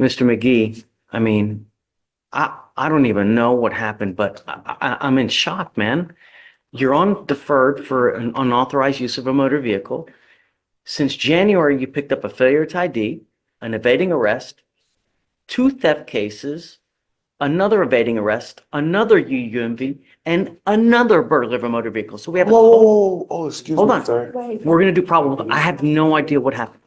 Mr. McGee, I mean, I don't even know what happened, but I'm in shock, man. You're on deferred for an unauthorized use of a motor vehicle. Since January, you picked up a failure to ID, an evading arrest, two theft cases, another evading arrest, another UUMV, and another burglary of a motor vehicle. So we have a whole, Oh, excuse hold me, on. sir. We're going to do probable. I have no idea what happened.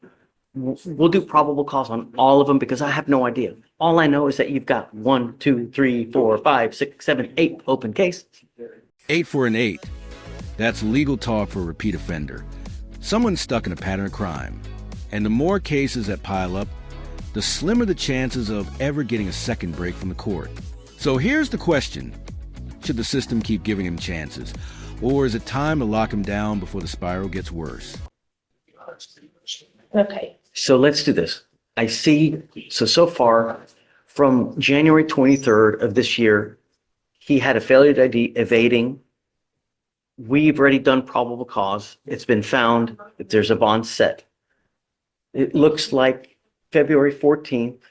We'll do probable cause on all of them because I have no idea. All I know is that you've got 1, 2, 3, 4, 5, 6, 7, 8 open cases. 8 for an 8. That's legal talk for a repeat offender. Someone's stuck in a pattern of crime. And the more cases that pile up, the slimmer the chances of ever getting a second break from the court. So here's the question. Should the system keep giving him chances? Or is it time to lock him down before the spiral gets worse? Okay. So let's do this. I see, so far from January 23rd of this year, he had a failure to ID evading. We've already done probable cause. It's been found that there's a bond set. It looks like February 14th,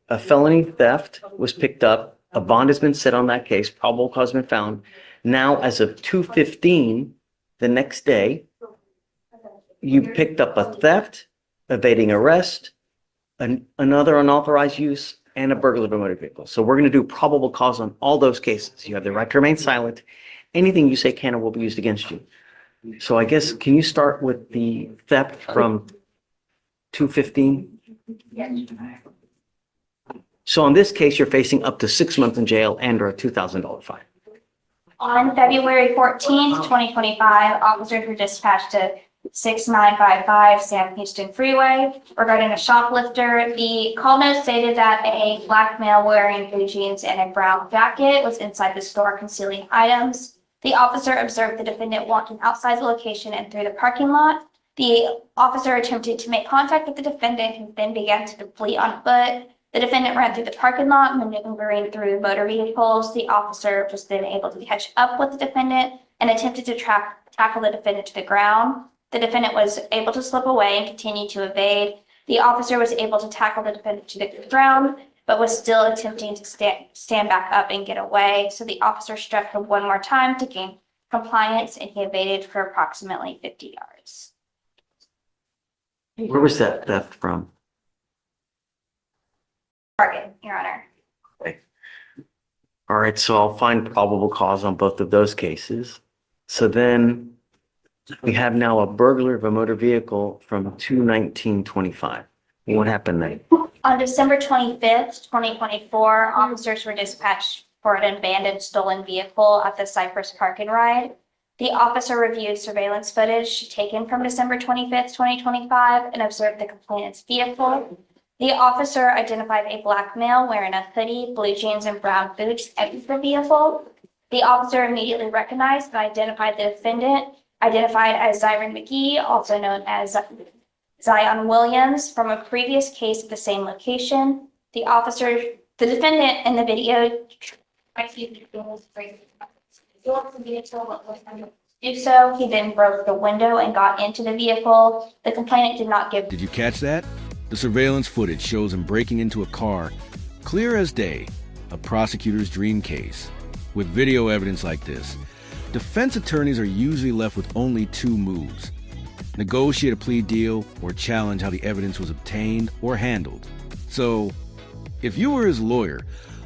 a felony theft was picked up. A bond has been set on that case. Probable cause has been found. Now, as of 2/15, the next day, you picked up a theft, evading arrest, another unauthorized use, and a burglary of a motor vehicle. So we're going to do probable cause on all those cases. You have the right to remain silent. Anything you say can or will be used against you. So I guess, can you start with the theft from 2/15? So in this case, you're facing up to 6 months in jail and or a $2,000 fine. On February 14th, 2025, officers were dispatched to 6955 Sam Houston Freeway regarding a shoplifter. The call note stated that a black male wearing blue jeans and a brown jacket was inside the store concealing items. The officer observed the defendant walking outside the location and through the parking lot. The officer attempted to make contact with the defendant, who then began to flee on foot. The defendant ran through the parking lot, maneuvering through motor vehicles. The officer was then able to catch up with the defendant and attempted to tackle the defendant to the ground. The defendant was able to slip away and continue to evade. The officer was able to tackle the defendant to the ground, but was still attempting to stand back up and get away. So the officer struck him one more time to gain compliance, and he evaded for approximately 50 yards. Where was that theft from? Target, Your Honor. Okay. All right, so I'll find probable cause on both of those cases. So then we have now a burglary of a motor vehicle from 2/19/25. What happened then? On December 25th, 2024, officers were dispatched for an abandoned stolen vehicle at the Cypress Park and Ride. The officer reviewed surveillance footage taken from December 25th, 2025 and observed the complainant's vehicle. The officer identified a black male wearing a hoodie, blue jeans, and brown boots exit the vehicle. The officer immediately recognized and identified the defendant, identified as Zyron McGee, also known as Zion Williams, from a previous case at the same location. The defendant in the video, do so. He then broke the window and got into the vehicle. The complainant did not give. Did you catch that? The surveillance footage shows him breaking into a car, clear as day, a prosecutor's dream case. With video evidence like this, defense attorneys are usually left with only two moves: negotiate a plea deal or challenge how the evidence was obtained or handled. So, if you were his lawyer,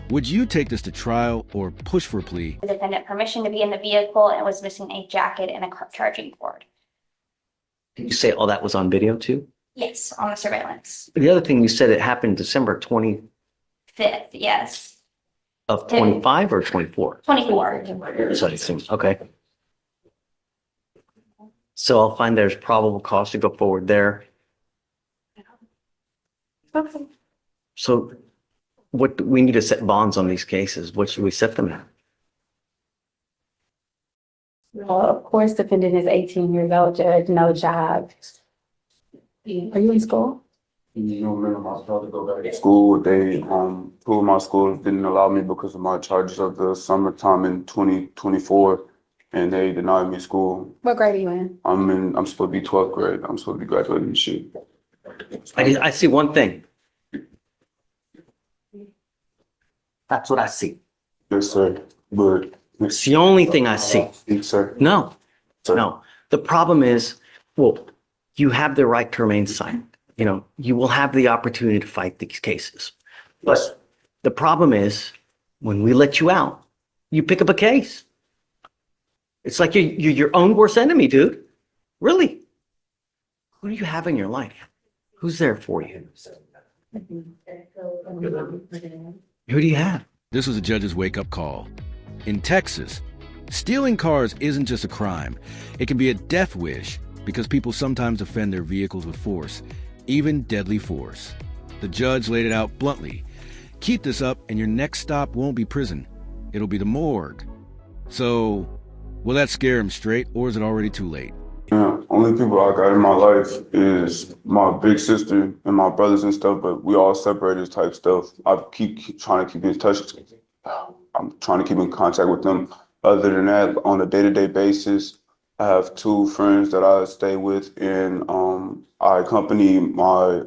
would you take this to trial or push for a plea? The defendant permission to be in the vehicle and was missing a jacket and a charging cord. Did you say all that was on video too? Yes, on the surveillance. The other thing you said, it happened December 20 5th, yes. of 25 or 24? 24. So it seems, okay. So I'll find there's probable cause to go forward there. Okay. So what, we need to set bonds on these cases. What should we set them at? Well, of course, defendant is 18 years old, judge, no job. Are you in school? No, man, I'm about to go back to school. They, two of my schools didn't allow me because of my charges of the summertime in 2024, and they denied me school. What grade are you in? I'm supposed to be 12th grade. I'm supposed to be graduating this year. I see one thing. That's what I see. Yes, sir. But It's the only thing I see. yes, sir. No, Sir. no. The problem is, well, you have the right to remain silent. You know, you will have the opportunity to fight these cases. But the problem is, when we let you out, you pick up a case. It's like you're your own worst enemy, dude. Really. Who do you have in your life? Who's there for you? Who do you have? This was a judge's wake-up call. In Texas, stealing cars isn't just a crime. It can be a death wish because people sometimes defend their vehicles with force, even deadly force. The judge laid it out bluntly. Keep this up and your next stop won't be prison. It'll be the morgue. So, will that scare him straight, or is it already too late? Yeah, only people I got in my life is my big sister and my brothers and stuff, but we all separated type stuff. I keep trying to keep in touch. I'm trying to keep in contact with them. Other than that, on a day-to-day basis, I have 2 friends that I stay with, and I accompany my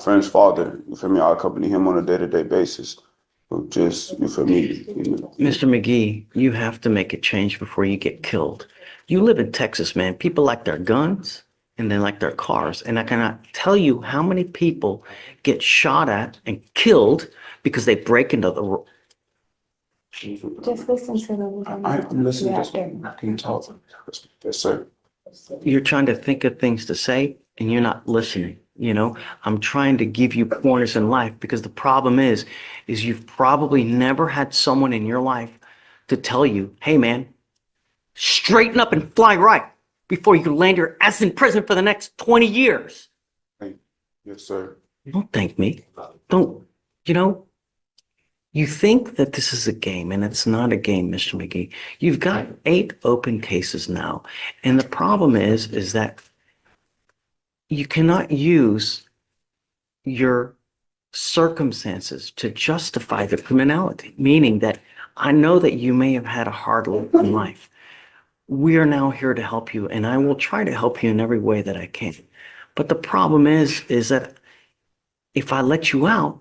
friend's father. You feel me? I accompany him on a day-to-day basis. So just, you feel me? Mr. McGee, you have to make a change before you get killed. You live in Texas, man. People like their guns and they like their cars. And I cannot tell you how many people get shot at and killed because they break into the. Just listen to them. I'm listening. I can talk. Yes, sir. You're trying to think of things to say and you're not listening. You know, I'm trying to give you pointers in life because the problem is you've probably never had someone in your life to tell you, hey, man, straighten up and fly right before you land your ass in prison for the next 20 years. Yes, sir. Don't thank me. Don't, you know, you think that this is a game and it's not a game, Mr. McGee. You've got 8 open cases now. And the problem is that you cannot use your circumstances to justify the criminality, meaning that I know that you may have had a hard lot in life. We are now here to help you, and I will try to help you in every way that I can. But the problem is that if I let you out,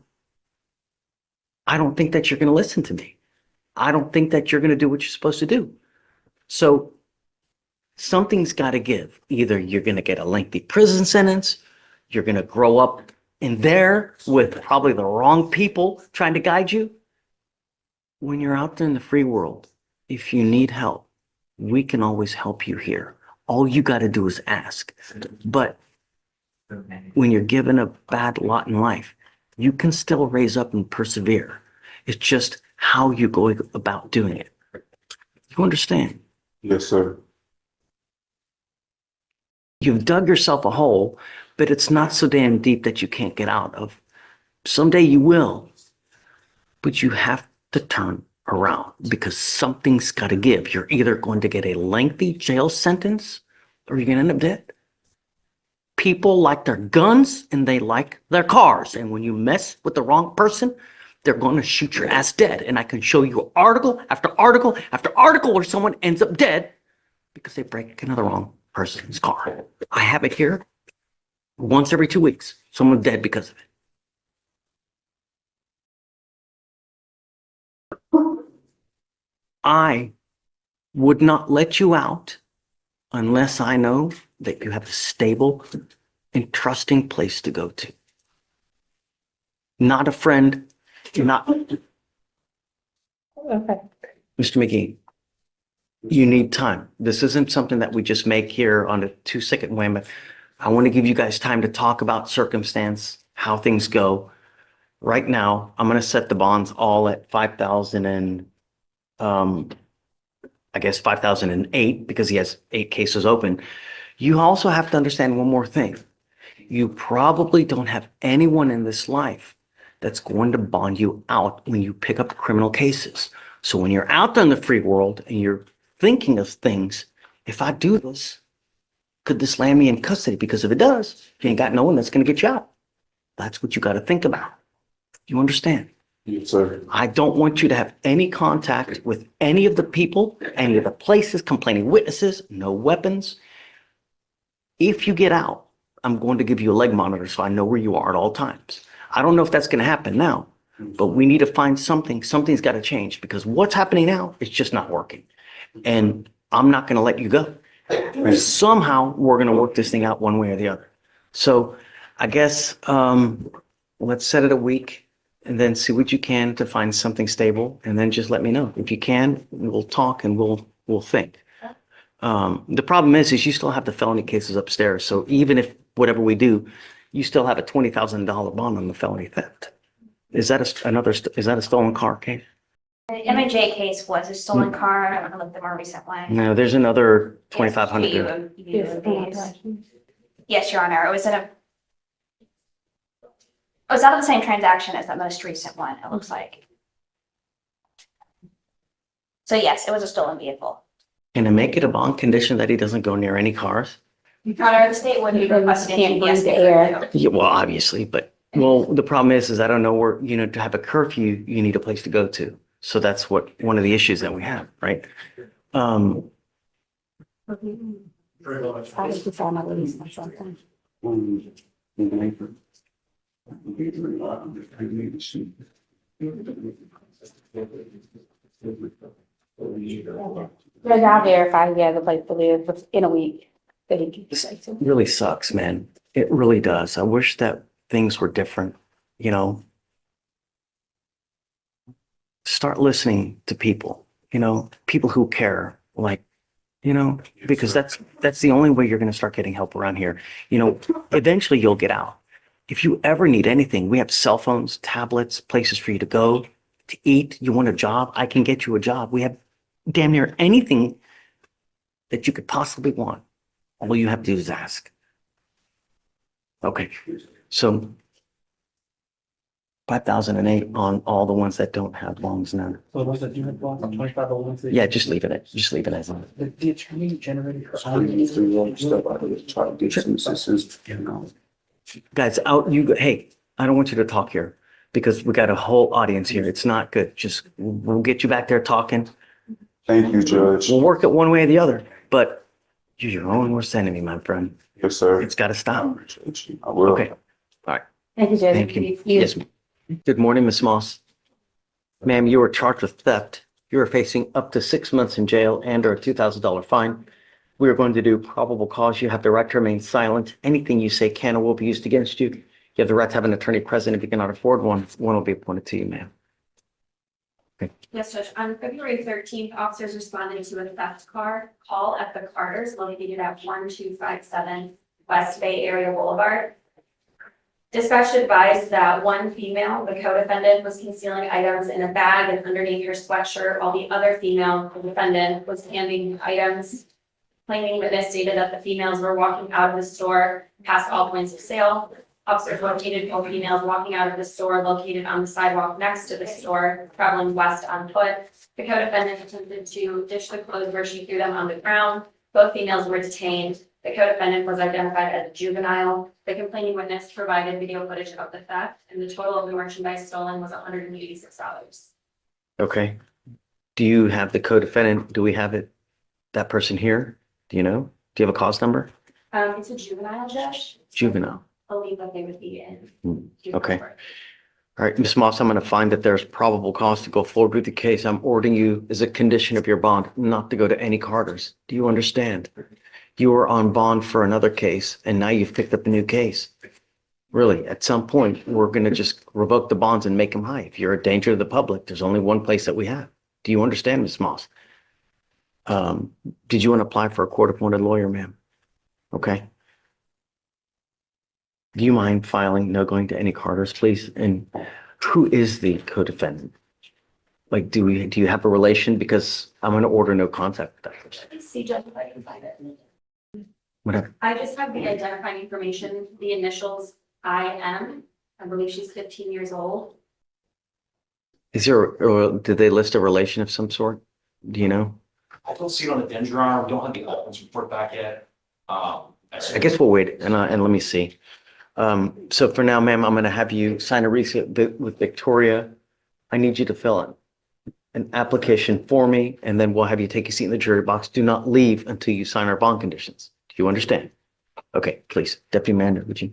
I don't think that you're going to listen to me. I don't think that you're going to do what you're supposed to do. So something's got to give. Either you're going to get a lengthy prison sentence, you're going to grow up in there with probably the wrong people trying to guide you. When you're out there in the free world, if you need help, we can always help you here. All you got to do is ask. But when you're given a bad lot in life, you can still raise up and persevere. It's just how you go about doing it. You understand? Yes, sir. You've dug yourself a hole, but it's not so damn deep that you can't get out of. Someday you will, but you have to turn around because something's got to give. You're either going to get a lengthy jail sentence or you're going to end up dead. People like their guns and they like their cars. And when you mess with the wrong person, they're going to shoot your ass dead. And I can show you article after article after article where someone ends up dead because they break into the wrong person's car. I have it here. Once every 2 weeks, someone's dead because of it. I would not let you out unless I know that you have a stable and trusting place to go to. Not a friend, not. Okay. Mr. McGee, you need time. This isn't something that we just make here on a 2-second wham. I want to give you guys time to talk about circumstance, how things go. Right now, I'm going to set the bonds all at 5,000 and I guess 5,008 because he has 8 cases open. You also have to understand one more thing. You probably don't have anyone in this life that's going to bond you out when you pick up criminal cases. So when you're out there in the free world and you're thinking of things, if I do this, could this land me in custody? Because if it does, you ain't got no one that's going to get you out. That's what you got to think about. You understand? Yes, sir. I don't want you to have any contact with any of the people, any of the places, complaining witnesses, no weapons. If you get out, I'm going to give you a leg monitor so I know where you are at all times. I don't know if that's going to happen now, But we need to find something. Something's got to change because what's happening now is just not working. And I'm not going to let you go. Somehow we're going to work this thing out one way or the other. So I guess let's set it a week and then see what you can to find something stable. And then just let me know. If you can, we'll talk and we'll think. The problem is you still have the felony cases upstairs. So even if whatever we do, you still have a $20,000 bond on the felony theft. Is that a stolen car case? The M&J case was a stolen car. I don't know if the more recent one. No, there's another 2,500. Yes, Your Honor. It was out of the same transaction as that most recent one, it looks like. So yes, it was a stolen vehicle. Can I make it a bond condition that he doesn't go near any cars? Your Honor, the state would be requesting Can't breathe yes, the they air. could do. Yeah, well, obviously, but the problem is I don't know where, to have a curfew, you need a place to go to. So that's one of the issues that we have, right? I just saw my release or something. But I'll verify he has a place to live in a week that he can stay to. Really sucks, man. It really does. I wish that things were different, Start listening to people, people who care, like, because that's the only way you're going to start getting help around here. Eventually you'll get out. If you ever need anything, we have cell phones, tablets, places for you to go, to eat. You want a job? I can get you a job. We have damn near anything that you could possibly want. All you have to do is ask. Okay, so 5,008 on all the ones that don't have bonds now. So the ones that do have blocks, 25 old ones. Yeah, just leave it as is. The attorney generated her I need to do wrong stuff. I just try to get some assistance, Guys, hey, I don't want you to talk here because we got a whole audience here. It's not good. Just, we'll get you back there talking. Thank you, Judge. We'll work it one way or the other, but you're your own worst enemy, my friend. Yes, sir. It's got to I stop. appreciate you. I will. Okay. Thank you, Judge. Thank you. Yes. Good morning, Miss Moss. Ma'am, you were charged with theft. You are facing up to 6 months in jail and or a $2,000 fine. We are going to do probable cause. You have the right to remain silent. Anything you say can or will be used against you. You have the right to have an attorney present. If you cannot afford one will be appointed to you, ma'am. Yes, Judge. On February 13th, officers responded to a theft call at the Carters located at 1257 West Bay Area Boulevard. Dispatch advised that one female, the co-defendant, was concealing items in a bag and underneath her sweatshirt, while the other female, the defendant, was handing items. Claiming witness stated that the females were walking out of the store past all points of sale. Officers located both females walking out of the store located on the sidewalk next to the store, traveling west on foot. The co-defendant attempted to ditch the clothes where she threw them on the ground. Both females were detained. The co-defendant was identified as a juvenile. The complaining witness provided video footage of the theft, and the total of the merchandise stolen was $186. Okay. Do you have the co-defendant? Do we have that person here? Do you know? Do you have a cause number? It's a juvenile, Judge. Juvenile. I believe that they would be in. Okay. All right, Ms. Moss, I'm going to find that there's probable cause to go forward with the case. I'm ordering you as a condition of your bond not to go to any Carters. Do you understand? You were on bond for another case and now you've picked up a new case. Really, at some point, we're going to just revoke the bonds and make them high. If you're a danger to the public, there's only one place that we have. Do you understand, Ms. Moss? Did you want to apply for a court-appointed lawyer, ma'am? Okay. Do you mind filing no going to any Carters, please? And who is the co-defendant? Like, do you have a relation? Because I'm going to order no contact with that person. Let's see, Judge, if I can find it. Whatever. I just have the identifying information, the initials IM. I believe she's 15 years old. Is there, or did they list a relation of some sort? Do you know? I don't see it on the den, Your Honor. We don't have the evidence report back yet. I guess we'll wait and let me see. So for now, ma'am, I'm going to have you sign a receipt with Victoria. I need you to fill in an application for me, and then we'll have you take a seat in the jury box. Do not leave until you sign our bond conditions. Do you understand? Okay, please. Deputy Commander, would you?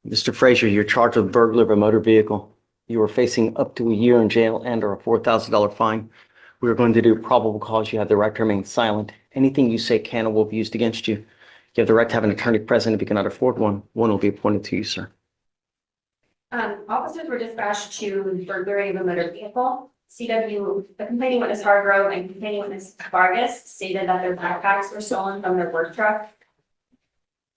Mr. Frazier, you're charged with burglary of a motor vehicle. You are facing up to a year in jail and or a $4,000 fine. We are going to do probable cause. You have the right to remain silent. Anything you say can or will be used against you. You have the right to have an attorney present. If you cannot afford one, one will be appointed to you, sir. Officers were dispatched to burglary of a motor vehicle. The complaining witness Hargrove and complaining witness Vargas stated that their backpacks were stolen from their work truck.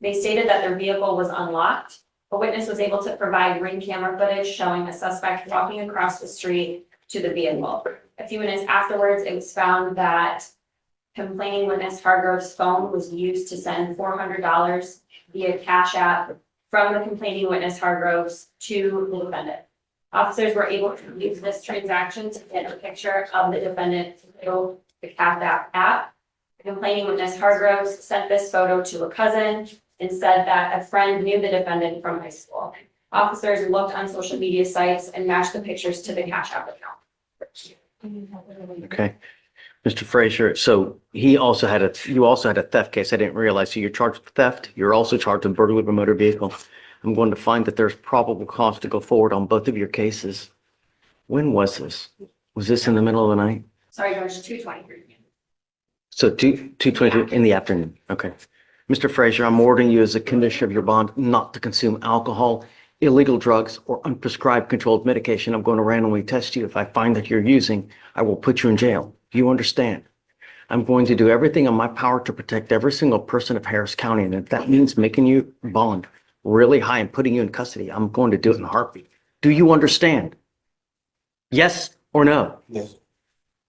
They stated that their vehicle was unlocked. A witness was able to provide ring camera footage showing the suspect walking across the street to the vehicle. A few minutes afterwards, it was found that complaining witness Hargrove's phone was used to send $400 via Cash App from the complaining witness Hargroves to the defendant. Officers were able to use this transaction to get a picture of the defendant through the Cash App. The complaining witness Hargroves sent this photo to a cousin and said that a friend knew the defendant from high school. Officers looked on social media sites and matched the pictures to the Cash App account. Okay. Mr. Frazier, so you also had a theft case. I didn't realize. So you're charged with theft. You're also charged with burglary of a motor vehicle. I'm going to find that there's probable cause to go forward on both of your cases. When was this? Was this in the middle of the night? Sorry, Judge, 223. So 2:22 in the afternoon. Okay. Mr. Frazier, I'm ordering you as a condition of your bond not to consume alcohol, illegal drugs, or unprescribed controlled medication. I'm going to randomly test you. If I find that you're using, I will put you in jail. Do you understand? I'm going to do everything in my power to protect every single person of Harris County. And if that means making you bond really high and putting you in custody, I'm going to do it in a heartbeat. Do you understand? Yes or no? Yes.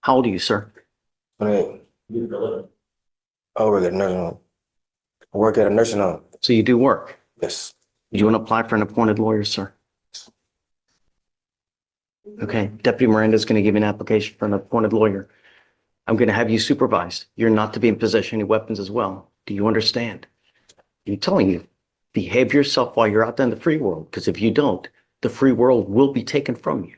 How old are you, sir? 28. I work at a nursing home. I work at a nursing home. So you do work. Yes. Do you want to apply for an appointed lawyer, sir? Okay. Deputy Miranda is going to give you an application for an appointed lawyer. I'm going to have you supervised. You're not to be in possession of any weapons as well. Do you understand? I'm telling you, behave yourself while you're out there in the free world, because if you don't, the free world will be taken from you.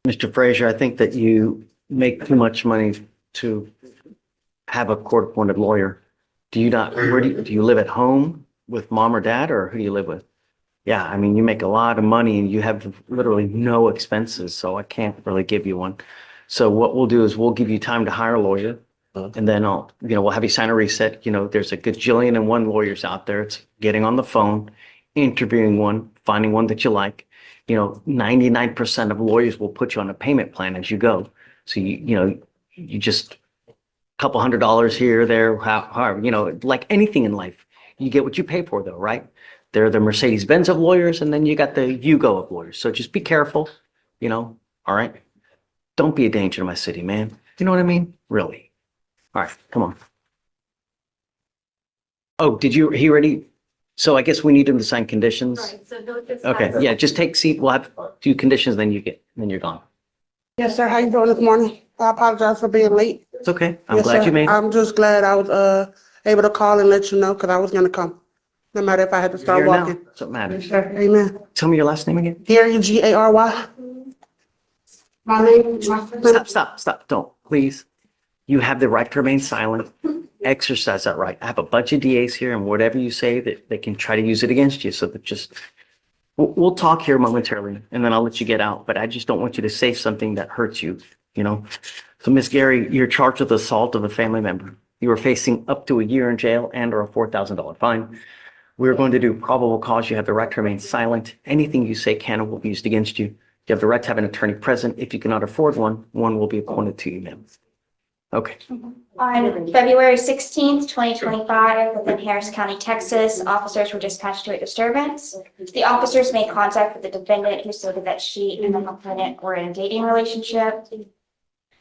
Mr. Frazier, I think that you make too much money to have a court-appointed lawyer. Do you not, do you live at home with mom or dad, or who do you live with? Yeah, I mean, you make a lot of money and you have literally no expenses, so I can't really give you one. So what we'll do is we'll give you time to hire a lawyer, and then we'll have you sign a reset. There's a gajillion and one lawyers out there. It's getting on the phone, interviewing one, finding one that you like. 99% of lawyers will put you on a payment plan as you go. So you just a couple $100 here, there, however, like anything in life, you get what you pay for though, right? They're the Mercedes-Benz of lawyers, and then you got the Yugo of lawyers. So just be careful, all right? Don't be a danger to my city, man. You know what I mean? Really. All right, come on. Oh, he already? So I guess we need him to sign conditions. Right, so they'll just Okay, have- yeah, just take seat. We'll have two conditions, then you're gone. Yes, sir. How you doing this morning? I apologize for being late. It's okay. I'm Yes, glad sir. you made it. I'm just glad I was able to call and let you know because I was gonna come, no matter if I had to You're start here now. walking. That's what matters. Yes, sir. Amen. Tell me your last name again. Gary, Gary. My name. Stop. Don't, please. You have the right to remain silent. Exercise that right. I have a bunch of DAs here, and whatever you say, that they can try to use it against you. So that we'll talk here momentarily, and then I'll let you get out. But I just don't want you to say something that hurts you, So Miss Gary, you're charged with assault of a family member. You are facing up to a year in jail and or a $4,000 fine. We're going to do probable cause. You have the right to remain silent. Anything you say can and will be used against you. You have the right to have an attorney present. If you cannot afford one, one will be appointed to you, ma'am. Okay. On February 16th, 2025, within Harris County, Texas, officers were dispatched to a disturbance. The officers made contact with the defendant, who stated that she and the complainant were in a dating relationship.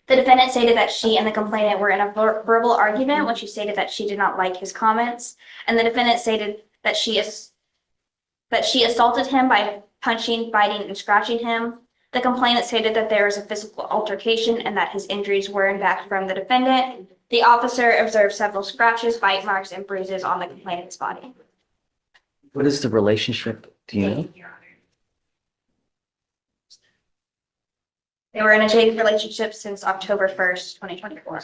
The defendant stated that she and the complainant were in a verbal argument when she stated that she did not like his comments. And the defendant stated that she assaulted him by punching, biting, and scratching him. The complainant stated that there was a physical altercation and that his injuries were in fact from the defendant. The officer observed several scratches, bite marks, and bruises on the complainant's body. What is the relationship? Do you know? They were in a dating relationship since October 1st, 2024.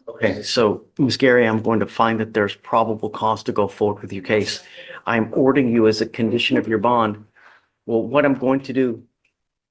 Okay, so Ms. Gary, I'm going to find that there's probable cause to go forward with your case. I'm ordering you as a condition of your bond. Well, what I'm going to do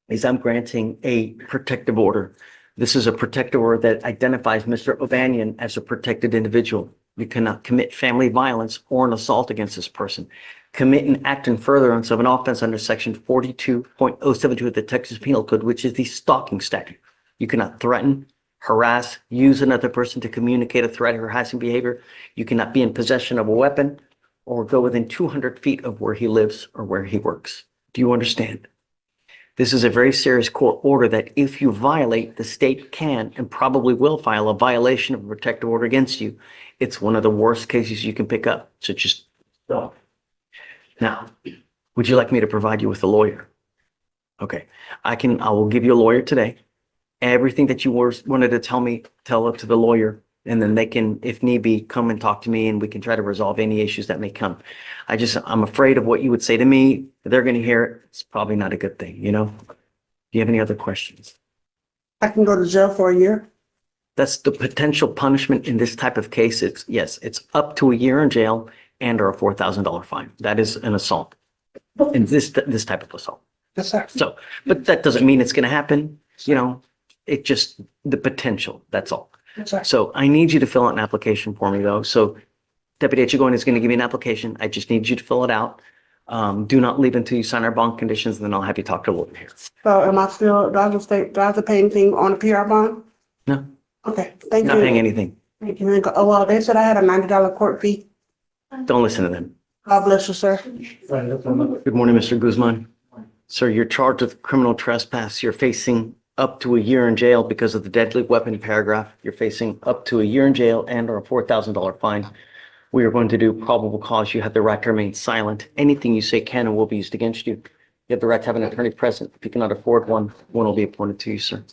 is I'm granting a protective order. This is a protective order that identifies Mr. Ovanian as a protected individual. You cannot commit family violence or an assault against this person. Commit an act in furtherance of an offense under section 42.072 of the Texas Penal Code, which is the stalking statute. You cannot threaten, harass, use another person to communicate a threat or harassing behavior. You cannot be in possession of a weapon or go within 200 feet of where he lives or where he works. Do you understand? This is a very serious court order that if you violate, the state can and probably will file a violation of a protective order against you. It's one of the worst cases you can pick up. So just don't. Now, would you like me to provide you with a lawyer? Okay, I will give you a lawyer today. Everything that you wanted to tell it to the lawyer, and then they can, if need be, come and talk to me and we can try to resolve any issues that may come. I'm afraid of what you would say to me. They're going to hear it. It's probably not a good thing, you know? Do you have any other questions? I can go to jail for a year. That's the potential punishment in this type of case. It's up to a year in jail and or a $4,000 fine. That is an assault. And this type of assault. Yes, sir. So, but that doesn't mean it's going to happen. You know, it just the potential. That's all. Yes, sir. So I need you to fill out an application for me though. So Deputy Echegoyen is going to give you an application. I just need you to fill it out. Do not leave until you sign our bond conditions, and then I'll have you talk to a lawyer here. So am I still, do I have to pay anything on the PR bond? No, Okay, thank you. not paying anything. Thank you. Oh, well, they said I had a $90 court fee. Don't listen to them. God bless you, sir. Good morning, Mr. Guzman. Sir, you're charged with criminal trespass. You're facing up to a year in jail because of the deadly weapon paragraph. You're facing up to a year in jail and or a $4,000 fine. We are going to do probable cause. You have the right to remain silent. Anything you say can and will be used against you. You have the right to have an attorney present. If you cannot afford one will be appointed to you, sir.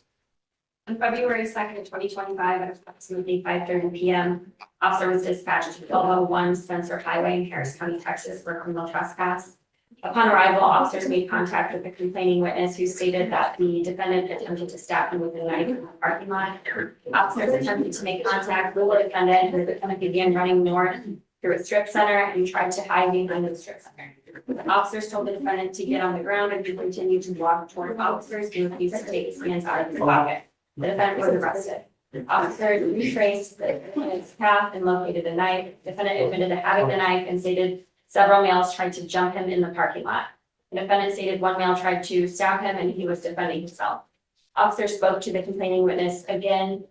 On February 2nd, 2025, at approximately 5:30 p.m., officer was dispatched to 1201 Spencer Highway in Harris County, Texas, for criminal trespass. Upon arrival, officers made contact with the complaining witness, who stated that the defendant attempted to stab him with a knife in the parking lot. Officers attempted to make contact with the defendant, and the defendant began running north through a strip center and tried to hide behind the strip center. The officers told the defendant to get on the ground, and he continued to walk toward officers and refused to take his hands out of his pocket. The defendant was arrested. Officers retraced the defendant's path and located a knife. The defendant admitted to having the knife and stated several males tried to jump him in the parking lot. The defendant stated one male tried to stab him and he was defending himself. Officers spoke to the complaining witness again.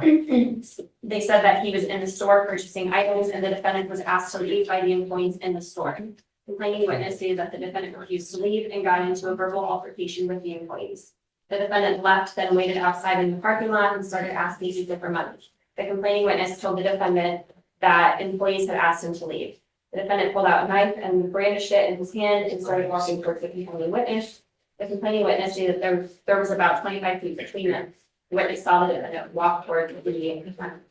They said that he was in the store purchasing items and the defendant was asked to leave by the employees in the store. Complaining witness stated that the defendant refused to leave and got into a verbal altercation with the employees. The defendant left, then waited outside in the parking lot and started asking people for money. The complaining witness told the defendant that employees had asked him to leave. The defendant pulled out a knife and brandished it in his hand and started walking towards the complaining witness. The complaining witness stated that there was about 25 feet between them. The witness saw the defendant walk towards the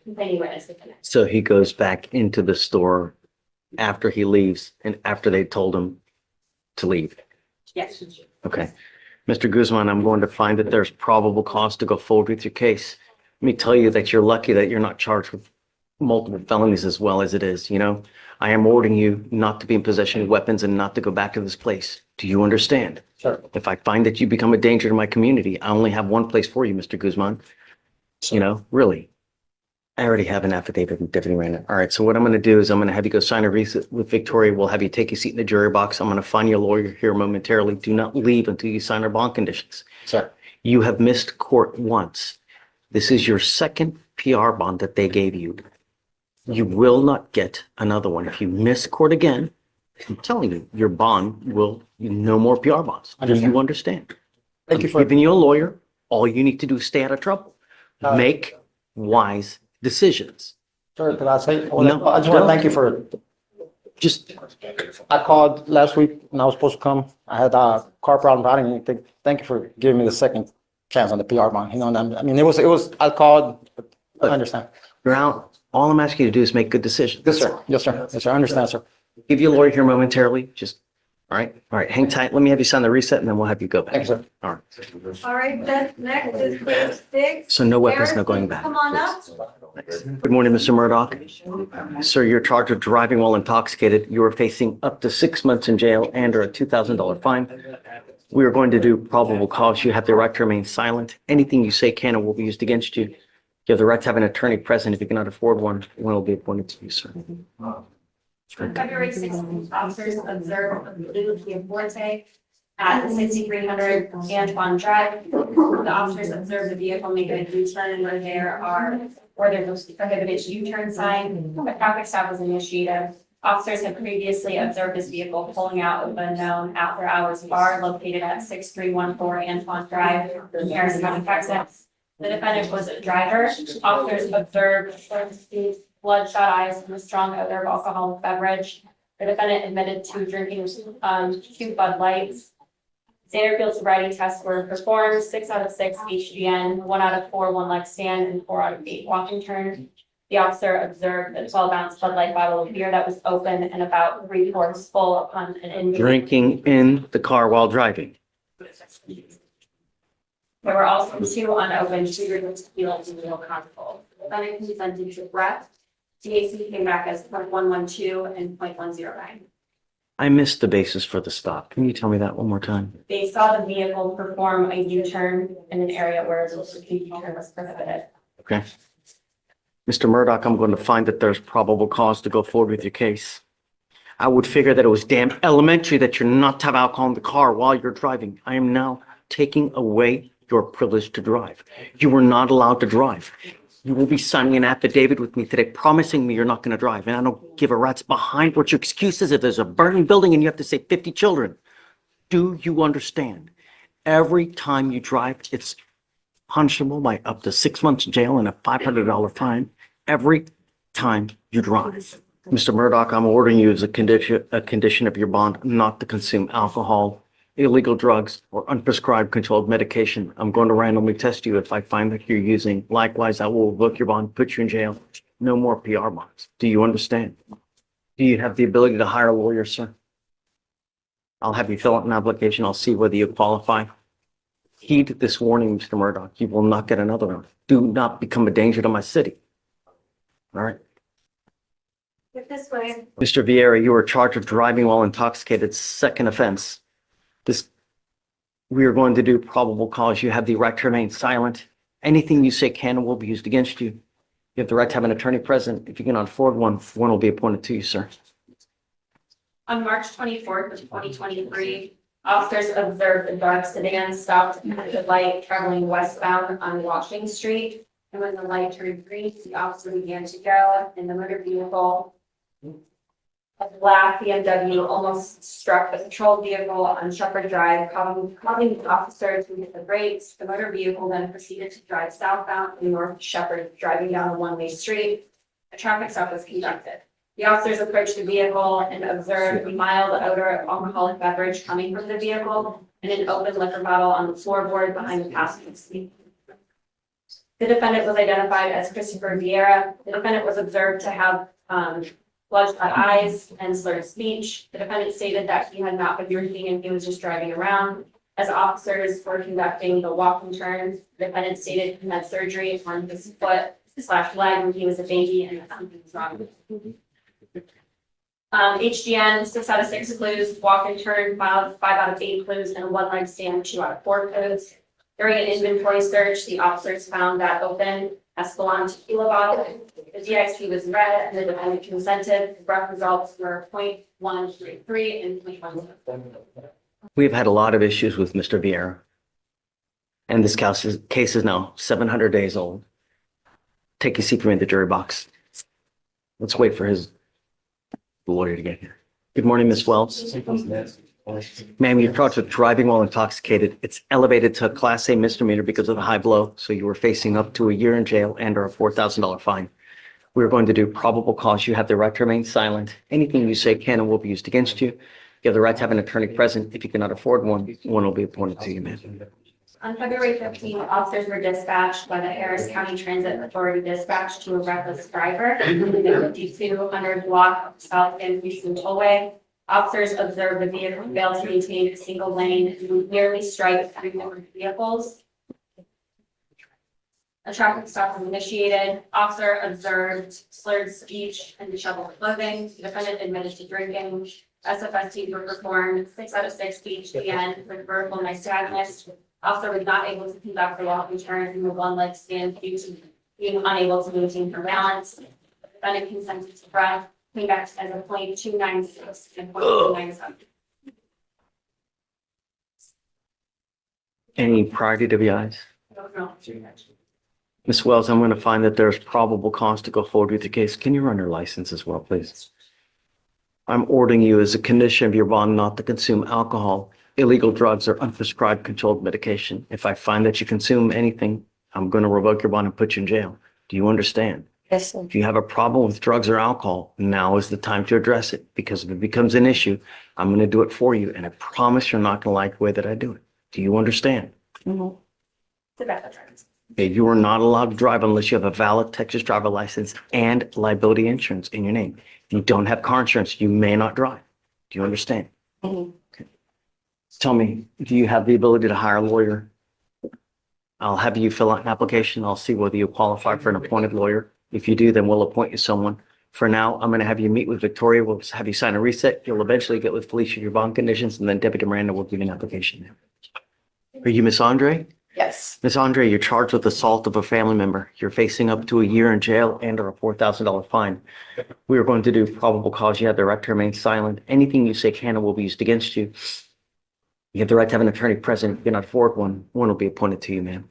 complaining witness. So he goes back into the store after he leaves and after they told him to leave. Yes. Okay. Mr. Guzman, I'm going to find that there's probable cause to go forward with your case. Let me tell you that you're lucky that you're not charged with multiple felonies as well as it is, you know? I am ordering you not to be in possession of weapons and not to go back to this place. Do you understand? Sure. If I find that you become a danger to my community, I only have one place for you, Mr. Guzman. You know, really. I already have an affidavit with Deputy Randall. All right, so what I'm going to do is I'm going to have you go sign a receipt with Victoria. We'll have you take a seat in the jury box. I'm going to find you a lawyer here momentarily. Do not leave until you sign our bond conditions. Sir. You have missed court once. This is your second PR bond that they gave you. You will not get another one. If you miss court again, I'm telling you, your bond will, no more PR bonds. Do you understand? Thank you I'm for giving you a lawyer. All you need to do is stay out of trouble. Make wise decisions. Sir, could I say, No, I just want to thank you for, Just, I called last week when I was supposed to come. I had a car problem. I didn't even think, thank you for giving me the second chance on the PR bond. You know, I mean, it was, I called, I understand. you're out. All I'm asking you to do is make good decisions. Yes, sir. Yes, sir. Yes, sir. I understand, sir. Give you a lawyer here momentarily. Just All right, hang tight. Let me have you sign the reset and then we'll have you go back. Thanks, sir. All right. All right, then, next is page 6. So no weapons, no going back. Come on up. Good morning, Mr. Murdoch. Sir, you're charged with driving while intoxicated. You are facing up to 6 months in jail and or a $2,000 fine. We are going to do probable cause. You have the right to remain silent. Anything you say can or will be used against you. You have the right to have an attorney present. If you cannot afford one will be appointed to you, sir. On February 16th, officers observed a blue Kia Forte at 6300 Antoine Drive. The officers observed the vehicle make a U-turn where there's a prohibited U-turn sign. A traffic stop was initiated. Officers had previously observed this vehicle pulling out of a known after-hours bar located at 6314 Antoine Drive, Harrison County, Texas. The defendant was a driver. Officers observed bloodshot eyes and a strong odor of alcoholic beverage. The defendant admitted to drinking 2 Bud Lights. Standard field sobriety tests were performed, 6 out of 6 HGN, 1 out of 4 one-leg stand, and 4 out of 8 walking turn. The officer observed a 12-ounce Bud Light bottle of beer that was open and about 3/4 full upon an inmate. Drinking in the car while driving. There were also 2 unopened shooters of tequila and legal console. The defendant consented to breath. TAC came back as 0.112 and 0.109. I missed the basis for the stop. Can you tell me that one more time? They saw the vehicle perform a U-turn in an area where the U-turn was prohibited. Okay. Mr. Murdoch, I'm going to find that there's probable cause to go forward with your case. I would figure that it was damn elementary that you're not to have alcohol in the car while you're driving. I am now taking away your privilege to drive. You were not allowed to drive. You will be signing an affidavit with me today promising me you're not going to drive. And I don't give a rat's behind what your excuse is if there's a burning building and you have to save 50 children. Do you understand? Every time you drive, it's punishable by up to 6 months in jail and a $500 fine every time you drive. Mr. Murdoch, I'm ordering you as a condition of your bond not to consume alcohol, illegal drugs, or unprescribed controlled medication. I'm going to randomly test you if I find that you're using. Likewise, I will revoke your bond, put you in jail. No more PR bonds. Do you understand? Do you have the ability to hire a lawyer, sir? I'll have you fill out an application. I'll see whether you qualify. Heed this warning, Mr. Murdoch. You will not get another one. Do not become a danger to my city. All right. Get this way. Mr. Vieira, you are charged with driving while intoxicated, second offense. We are going to do probable cause. You have the right to remain silent. Anything you say can and will be used against you. You have the right to have an attorney present. If you cannot afford one will be appointed to you, sir. On March 24th of 2023, officers observed a dark sedan stopped at the light traveling westbound on Washington Street. And when the light turned green, the officer began to go and the motor vehicle, a black BMW, almost struck the patrol vehicle on Shepherd Drive, causing the officer to hit the brakes. The motor vehicle then proceeded to drive southbound in North Shepherd, driving down a one-way street. A traffic stop was conducted. The officers approached the vehicle and observed a mild odor of alcoholic beverage coming from the vehicle and an open liquor bottle on the floorboard behind the passenger seat. The defendant was identified as Christopher Vieira. The defendant was observed to have bloodshot eyes and slurred speech. The defendant stated that he had not been drinking and he was just driving around. As officers were conducting the walking turn, the defendant stated he had surgery on his foot/leg when he was a baby and that something was wrong with him. HGN, 6 out of 6 clues, walk and turn, 5 out of 8 clues, and a one-leg stand, 2 out of 4 codes. During an inventory search, the officers found that open Escalon tequila bottle. The DXP was read and the defendant consented. The breath results were 0.133 and 0.1. We've had a lot of issues with Mr. Vieira. And this case is now 700 days old. Take a seat for me in the jury box. Let's wait for his lawyer to get here. Good morning, Ms. Wells. Ma'am, you're charged with driving while intoxicated. It's elevated to a Class A misdemeanor because of the high blow, so you were facing up to a year in jail and or a $4,000 fine. We're going to do probable cause. You have the right to remain silent. Anything you say can and will be used against you. You have the right to have an attorney present. If you cannot afford one will be appointed to you, ma'am. On February 15th, officers were dispatched by the Harris County Transit Authority dispatch to a reckless driver in the 5200 block of South Van Houston Tollway. Officers observed the vehicle fail to maintain a single lane and nearly strike 3 different vehicles. A traffic stop was initiated. Officer observed slurred speech and disheveled clothing. The defendant admitted to drinking. SFSTs were performed. 6 out of 6 PHPN with vertical nystagmus. Officer was not able to conduct the walking turn in the one-leg stand due to being unable to maintain her balance. The defendant consented to breath. Came back as a .296 and .297. Any prior DWIs? Ms. Wells, I'm going to find that there's probable cause to go forward with the case. Can you run your license as well, please? I'm ordering you as a condition of your bond not to consume alcohol, illegal drugs, or unprescribed controlled medication. If I find that you consume anything, I'm going to revoke your bond and put you in jail. Do you understand? Yes, sir. If you have a problem with drugs or alcohol, now is the time to address it, because if it becomes an issue, I'm going to do it for you. And I promise you're not going to like the way that I do it. Do you understand? Mhm. Okay, you are not allowed to drive unless you have a valid Texas driver license and liability insurance in your name. If you don't have car insurance, you may not drive. Do you understand? Mhm. Okay. Tell me, do you have the ability to hire a lawyer? I'll have you fill out an application. I'll see whether you qualify for an appointed lawyer. If you do, then we'll appoint you someone. For now, I'm going to have you meet with Victoria. We'll have you sign a reset. You'll eventually get with Felicia your bond conditions, and then Deputy Miranda will give you an application. Are you Miss Andre? Yes. Miss Andre, you're charged with assault of a family member. You're facing up to a year in jail and or a $4,000 fine. We are going to do probable cause. You have the right to remain silent. Anything you say can and will be used against you. You have the right to have an attorney present. If you cannot afford one, one will be appointed to you, ma'am.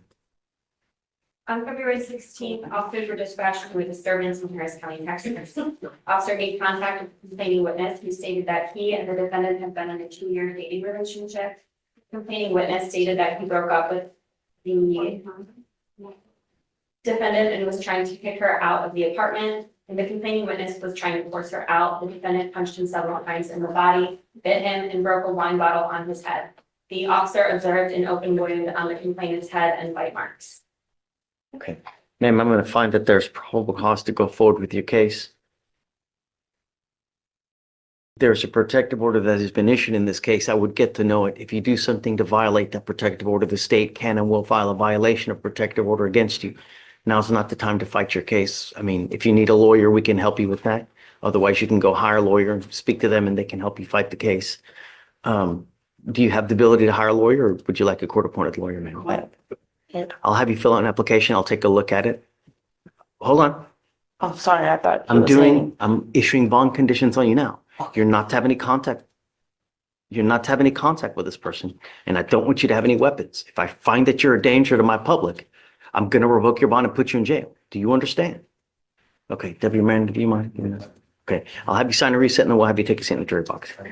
On February 16th, officers were dispatched to a disturbance in Harris County, Texas. Officer made contact with the complaining witness who stated that he and the defendant had been in a 2-year dating relationship. The complaining witness stated that he broke up with the defendant and was trying to kick her out of the apartment. And the complaining witness was trying to force her out. The defendant punched him several times in the body, bit him, and broke a wine bottle on his head. The officer observed an open wound on the complainant's head and bite marks. Okay. Ma'am, I'm going to find that there's probable cause to go forward with your case. There's a protective order that has been issued in this case. I would get to know it. If you do something to violate that protective order, the state can and will file a violation of protective order against you. Now's not the time to fight your case. I mean, if you need a lawyer, we can help you with that. Otherwise, you can go hire a lawyer and speak to them and they can help you fight the case. Do you have the ability to hire a lawyer, or would you like a court-appointed lawyer, ma'am? I'll have you fill out an application. I'll take a look at it. Hold on. I'm sorry, I thought you were saying. I'm issuing bond conditions on you now. You're not to have any contact. You're not to have any contact with this person. And I don't want you to have any weapons. If I find that you're a danger to my public, I'm going to revoke your bond and put you in jail. Do you understand? Okay, Deputy Miranda, do you mind? Okay, I'll have you sign a reset and then we'll have you take a seat in the jury box.